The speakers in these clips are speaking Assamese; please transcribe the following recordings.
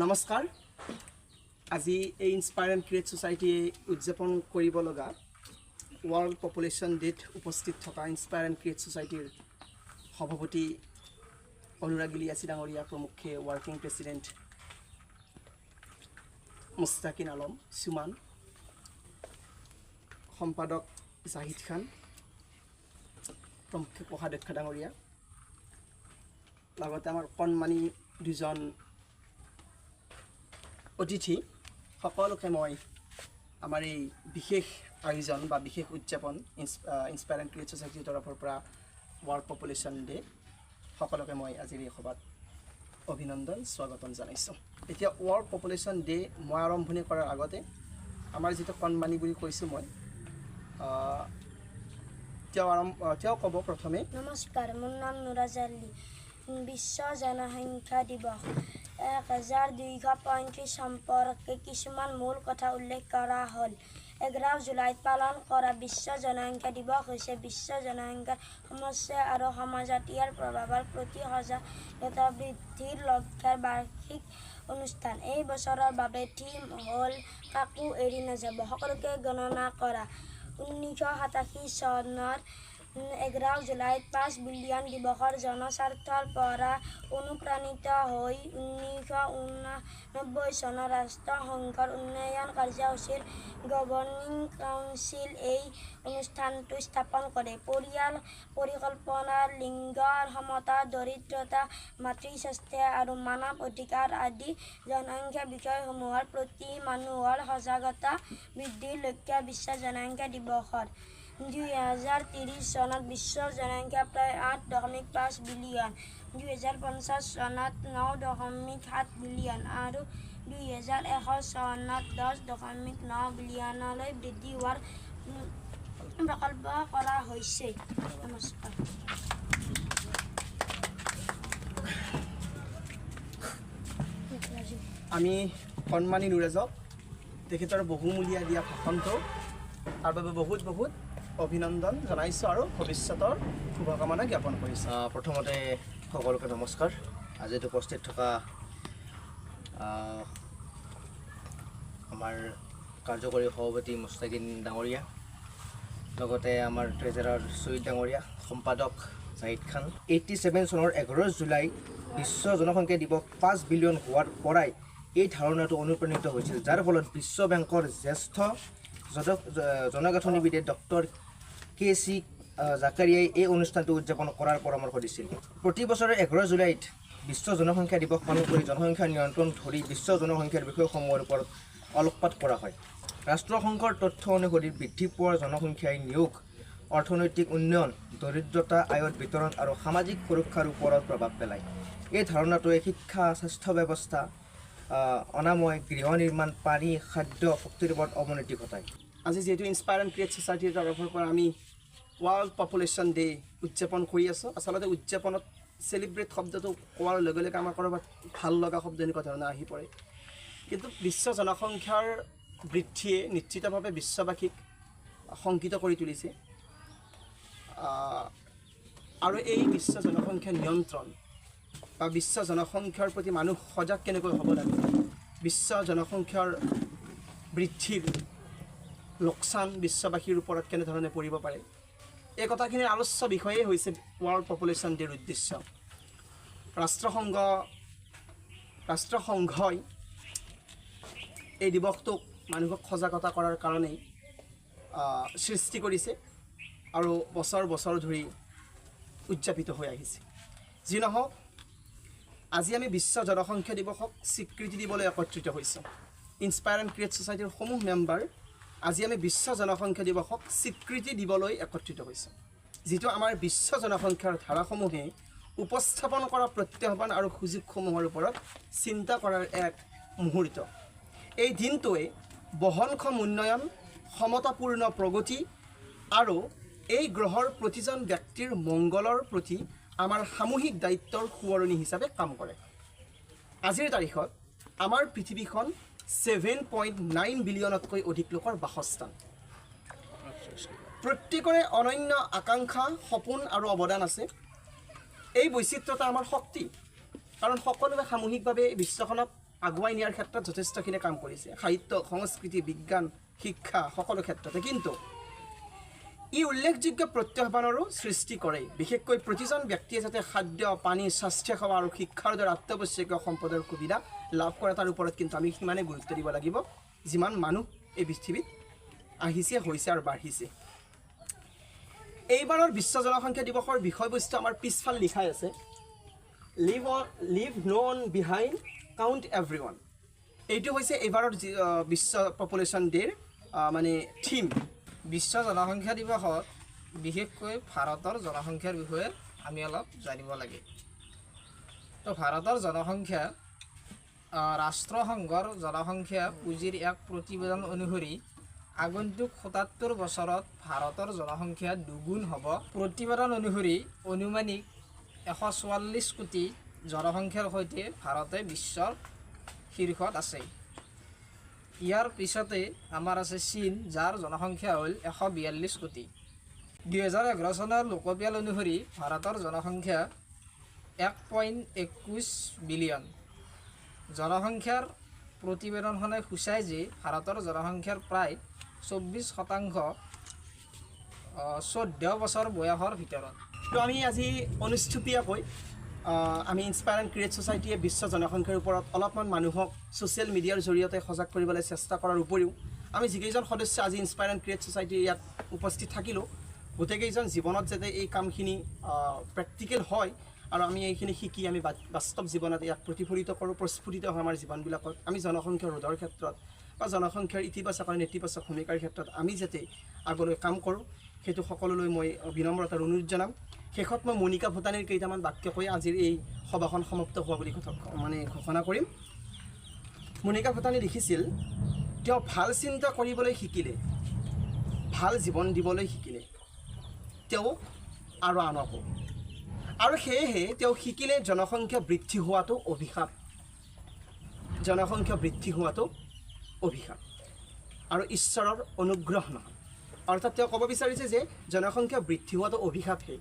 নমস্কাৰ আজি এই ইনস্পায়াৰ এণ্ড ক্ৰিয়েট সোসাইটিয়ে উদযাপন কৰিব লগা ওয়াৰ্ল্ড পপুলেশন ডেত উপস্থিত থকা ইনস্পায়াৰ এণ্ড ক্ৰিয়েট সোসাইটিৰ সভাপতি অনুৰাগ ইলিয়াসী ডাঙৰীয়া প্ৰমুখ্যে ওয়াৰ্কিং প্ৰেসিডেন্ট মুস্তাকিন আলম সুমান সম্পাদক জাহিদ খান প্ৰমুখ্যে কোষাধ্যক্ষ ডাঙৰীয়া লগতে আমাৰ কণমানি দুজন অতিথি সকলোকে মই আমাৰ এই বিশেষ আয়োজন বা বিশেষ উদযাপন ইনস্পায়াৰ এণ্ড ক্ৰিয়েট সোসাইটিৰ তৰফৰ পৰা ওয়াৰ্ল্ড পপুলেশন ডে সকলোকে মই আজিৰ এই সভাত অভিনন্দন স্বাগতম জনাইছোঁ। এতিয়া ওয়াৰ্ল্ড পপুলেশন ডে মই আৰম্ভণি কৰাৰ আগতে আমাৰ যেটো কণমানি বুলি কৈছোঁ মই তেওঁ ক'ব প্ৰথমে। নমস্কাৰ, মোৰ নাম নুৰাজ আলী। বিশ্ব জনসংখ্যা দিৱস 1235 সম্পৰ্কে কিছুমান মূল কথা উল্লেখ কৰা হ'ল। 11 জুলাইত পালন কৰা বিশ্ব জনসংখ্যা দিৱস হৈছে বিশ্ব জনসংখ্যাৰ সমস্যা আৰু সমাজত ইয়াৰ প্ৰভাৱৰ প্ৰতি সজাগতা বৃদ্ধিৰ লক্ষ্যৰ বাৰ্ষিক অনুষ্ঠান। এই বছৰৰ বাবে থিম হ'ল কাকো এৰি নাযাব, সকলোকে গণনা কৰা। 1987 চনৰ 11 জুলাইত 5 বিলিয়ন দিৱসৰ জনস্বাৰ্থৰ পৰা অনুপ্ৰাণিত হৈ 1989 চনৰ ৰাষ্ট্ৰসংঘৰ উন্নয়ন কাৰ্যসূচীৰ গভৰ্নিং কাউন্সিল এই অনুষ্ঠানটো স্থাপন কৰে। পৰিয়াল পৰিকল্পনা, লিংগ সমতা, দৰিদ্ৰতা, মাতৃস্বাস্থ্য আৰু মানৱ অধিকাৰ আদি জনসংখ্যা বিষয়সমূহৰ প্ৰতি মানুহৰ সজাগতা বৃদ্ধিৰ লক্ষ্য বিশ্ব জনসংখ্যা দিৱসৰ। 2030 চনত বিশ্বৰ জনসংখ্যা প্ৰায় 8.5 বিলিয়ন, 2050 চনত 9.7 বিলিয়ন আৰু 2100 চনত 10.9 বিলিয়নলৈ বৃদ্ধি হোৱাৰ প্ৰকল্প কৰা হৈছে। নমস্কাৰ। আমি কণমানি নুৰাজক তেখেতৰ বহুমূলীয়া দিয়া ভাষণটো তাৰ বাবে বহুত বহুত অভিনন্দন জনাইছোঁ আৰু ভৱিষ্যতৰ শুভকামনা জ্ঞাপন কৰিছোঁ। প্ৰথমতে সকলোকে নমস্কাৰ। আজি উপস্থিত থকা আমাৰ কাৰ্যকৰী সভাপতি মুস্তাকিন ডাঙৰীয়া, লগতে আমাৰ ট্ৰেজাৰাৰ চুইদ ডাঙৰীয়া, সম্পাদক জাহিদ খান। 87 চনৰ 11 জুলাই বিশ্ব জনসংখ্যা দিৱস 5 বিলিয়ন হোৱাৰ পৰাই এই ধাৰণাটো অনুপ্ৰাণিত হৈছিল, যাৰ ফলত বিশ্ব বেংকৰ জ্যেষ্ঠ জনগাঁথনিবিদে ডক্টৰ KC জাকাৰিয়াই এই অনুষ্ঠানটো উদযাপন কৰাৰ পৰামৰ্শ দিছিল। প্ৰতি বছৰে 11 জুলাইত বিশ্ব জনসংখ্যা দিৱস পালন কৰি জনসংখ্যা নিয়ন্ত্ৰণ ধৰি বিশ্ব জনসংখ্যাৰ বিষয়সমূহৰ ওপৰত আলোকপাত কৰা হয়। ৰাষ্ট্ৰসংঘৰ তথ্য অনুসৰি বৃদ্ধি পোৱা জনসংখ্যাই নিয়োগ, অৰ্থনৈতিক উন্নয়ন, দৰিদ্ৰতা, আয়ৰ বিতৰণ আৰু সামাজিক সুৰক্ষাৰ ওপৰত প্ৰভাৱ পেলায়। এই ধাৰণাটোৱে শিক্ষা, স্বাস্থ্য ব্যৱস্থা, অনাময়, গৃহ নিৰ্মাণ, পানী, খাদ্য, শক্তিৰ ওপৰত অৱনতি ঘটায়। আজি যিহেতু ইনস্পায়াৰ এণ্ড ক্ৰিয়েট সোসাইটিৰ তৰফৰ পৰা আমি ওয়াৰ্ল্ড পপুলেশন ডে উদযাপন কৰি আছোঁ। আচলতে উদযাপনত চেলিব্ৰেট শব্দটো কোৱাৰ লগে লগে আমাৰ ক'ৰবাত ভাল লগা শব্দ এনেকুৱা ধৰণৰ আহি পৰে, কিন্তু বিশ্ব জনসংখ্যাৰ বৃদ্ধিয়ে নিশ্চিতভাৱে বিশ্ববাসীক শংকিত কৰি তুলিছে। আৰু এই বিশ্ব জনসংখ্যা নিয়ন্ত্ৰণ বা বিশ্ব জনসংখ্যাৰ প্ৰতি মানুহ সজাগ কেনেকৈ হ'ব লাগে, বিশ্ব জনসংখ্যাৰ বৃদ্ধিৰ লোকচান বিশ্ববাসীৰ ওপৰত কেনেধৰণে পৰিব পাৰে, এই কথাখিনিৰ আলোচ্য বিষয়ে হৈছে ওয়াৰ্ল্ড পপুলেশন ডেৰ উদ্দেশ্য। ৰাষ্ট্ৰসংঘই এই দিৱসটোক মানুহক সজাগতা কৰাৰ কাৰণেই সৃষ্টি কৰিছে আৰু বছৰ বছৰ ধৰি উদযাপিত হৈ আহিছে। যি নহওক, আজি আমি বিশ্ব জনসংখ্যা দিৱসক স্বীকৃতি দিবলৈ একত্ৰিত হৈছোঁ। ইনস্পায়াৰ এণ্ড ক্ৰিয়েট সোসাইটিৰ সমূহ মেম্বাৰ আজি আমি বিশ্ব জনসংখ্যা দিৱসক স্বীকৃতি দিবলৈ একত্ৰিত হৈছোঁ, যিটো আমাৰ বিশ্ব জনসংখ্যাৰ ধাৰাসমূহে উপস্থাপন কৰা প্ৰত্যাহ্বান আৰু সুযোগসমূহৰ ওপৰত চিন্তা কৰাৰ এক মুহূৰ্ত। এই দিনটোৱে বহনক্ষম উন্নয়ন, সমতাপূৰ্ণ প্ৰগতি আৰু এই গ্ৰহৰ প্ৰতিজন ব্যক্তিৰ মংগলৰ প্ৰতি আমাৰ সামূহিক দায়িত্বৰ সোঁৱৰণি হিচাপে কাম কৰে। আজিৰ তাৰিখত আমাৰ পৃথিৱীখন 7.9 বিলিয়নতকৈ অধিক লোকৰ বাসস্থান। প্ৰত্যেকৰে অনন্য আকাংক্ষা, সপোন আৰু অৱদান আছে। এই বৈচিত্ৰতা আমাৰ শক্তি, কাৰণ সকলোৱে সামূহিকভাৱে বিশ্বখনক আগুৱাই নিয়াৰ ক্ষেত্ৰত যথেষ্টখিনি কাম কৰিছে, সাহিত্য, সংস্কৃতি, বিজ্ঞান, শিক্ষা সকলো ক্ষেত্ৰতে। কিন্তু ই উল্লেখযোগ্য প্ৰত্যাহ্বানৰো সৃষ্টি কৰে, বিশেষকৈ প্ৰতিজন ব্যক্তিয়ে যাতে খাদ্য, পানী, স্বাস্থ্যসেৱা আৰু শিক্ষাৰ দৰে অত্যাৱশ্যকীয় সম্পদৰ সুবিধা লাভ কৰা তাৰ ওপৰত কিন্তু আমি সিমানেই গুৰুত্ব দিব লাগিব যিমান মানুহ এই পৃথিৱীত আহিছে, হৈছে আৰু বাঢ়িছে। এইবাৰৰ বিশ্ব জনসংখ্যা দিৱসৰ বিষয়বস্তু আমাৰ পিছফাল লিখাই আছে, leave no one behind, count every one. এইটো হৈছে এইবাৰৰ বিশ্ব পপুলেশ্যন ডে'ৰ মানে থিম। বিশ্ব জনসংখ্যা দিৱসত বিশেষকৈ ভাৰতৰ জনসংখ্যাৰ বিষয়ে আমি অলপ জানিব লাগে। তো ভাৰতৰ জনসংখ্যা ৰাষ্ট্ৰসংঘৰ জনসংখ্যা পুঁজিৰ এক প্ৰতিবেদন অনুসৰি আগন্তুক ৭৭ বছৰত ভাৰতৰ জনসংখ্যা দুগুণ হ'ব। প্ৰতিবেদন অনুসৰি অনুমানিক ১৪৪ কোটি জনসংখ্যাৰ সৈতে ভাৰতে বিশ্বৰ শীৰ্ষত আছে। ইয়াৰ পিছতে আমাৰ আছে চীন, যাৰ জনসংখ্যা হ'ল ১৪২ কোটি। ২০১১ চনৰ লোকপিয়ল অনুসৰি ভাৰতৰ জনসংখ্যা ১.২১ বিলিয়ন। জনসংখ্যাৰ প্ৰতিবেদনখনে সূচায় যে ভাৰতৰ জনসংখ্যাৰ প্ৰায় ২৪% ১৪ বছৰ বয়সৰ ভিতৰত। তো আমি আজি অনুষ্ঠুপীয়াকৈ আমি ইনস্পায়াৰ এণ্ড ক্ৰিয়েট ছ'চাইটিয়ে বিশ্ব জনসংখ্যাৰ ওপৰত অলপমান মানুহক ছ'চিয়েল মিডিয়াৰ জৰিয়তে সজাগ কৰিবলৈ চেষ্টা কৰাৰ উপৰিও আমি যিকেইজন সদস্য আজি ইনস্পায়াৰ এণ্ড ক্ৰিয়েট ছ'চাইটিৰ ইয়াত উপস্থিত থাকিলোঁ, গোটেইকেইজন জীৱনত যাতে এই কামখিনি প্ৰেক্টিকেল হয় আৰু আমি এইখিনি শিকি আমি বাস্তৱ জীৱনত ইয়াক প্ৰতিফলিত কৰোঁ, প্ৰস্ফুটিত হয় আমাৰ জীৱনবিলাকত। আমি জনসংখ্যা ৰোধৰ ক্ষেত্ৰত বা জনসংখ্যাৰ ইতিবাচক আৰু নেতিবাচক ভূমিকাৰ ক্ষেত্ৰত আমি যাতে আগলৈ কাম কৰোঁ, সেইটো সকলোলৈ মই বিনম্ৰতাৰ অনুৰোধ জনাম। শেষত মই মণিকা ভূটানীৰ কেইটামান বাক্য কৈ আজিৰ এই সভাখন সমাপ্ত হোৱা বুলি ঘোষণা কৰিম। মণিকা ভূটানী লিখিছিল, তেওঁ ভাল চিন্তা কৰিবলৈ শিকিলে, ভাল জীৱন দিবলৈ শিকিলে, তেওঁ আৰু আনকো। আৰু সেয়েহে তেওঁ শিকিলে জনসংখ্যা বৃদ্ধি হোৱাটো অভিশাপ, জনসংখ্যা বৃদ্ধি হোৱাটো অভিশাপ আৰু ঈশ্বৰৰ অনুগ্ৰহ নহয়। অৰ্থাৎ তেওঁ ক'ব বিচাৰিছে যে জনসংখ্যা বৃদ্ধি হোৱাটো অভিশাপহে,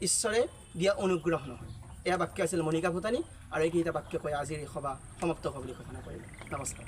ঈশ্বৰে দিয়া অনুগ্ৰহ নহয়। এয়া বাক্য আছিল মণিকা ভূটানী, আৰু এইকেইটা বাক্য কৈ আজিৰ এই সভা সমাপ্ত হোৱা বুলি ঘোষণা কৰিলে। নমস্কাৰ।